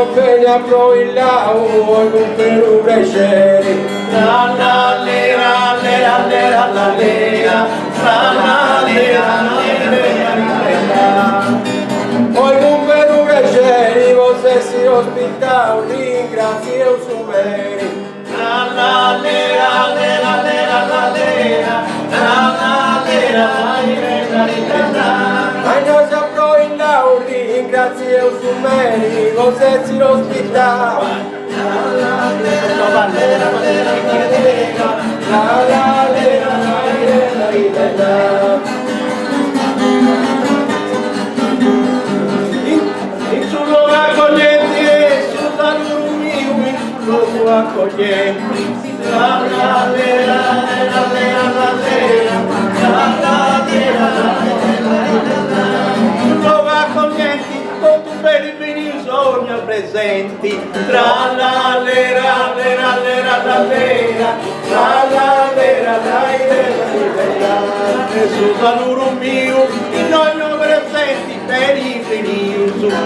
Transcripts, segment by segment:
bene a proilla vuoi con Perù crescere la la lera lera lera la lera la lera lera vuoi con Perù crescere você si ospitao ringrazio su meri la lera lera lera la lera la lera la lera ai noi a proilla ringrazio su meri você si ospitao in sul luogo accoglienti sul taluro mio in sul luogo accoglienti la la lera lera lera la lera la la lera sul luogo accoglienti con tu per il venire sogno presenti tra la lera lera lera la lera la la lera la lera e sul taluro mio in noi non presenti per il venire su la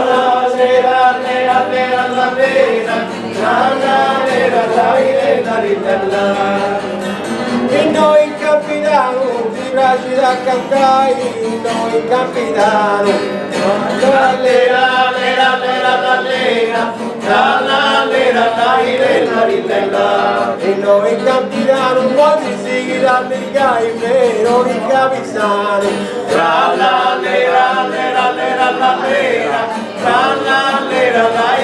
la lera lera lera la lera la la lera la lera la e noi capitano ti piace da cantare noi capitano la lera lera lera la lera la la lera la la e noi capitano quasi si da mercai però i capitano la la lera lera lera la lera la la lera la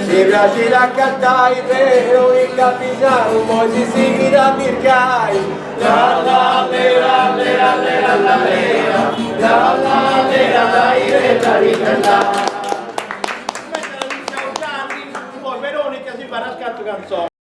si piace da cantare però i capitano quasi si da mercai la la lera lera lera la lera la la lera la poi Veronica si farà scatto canzone.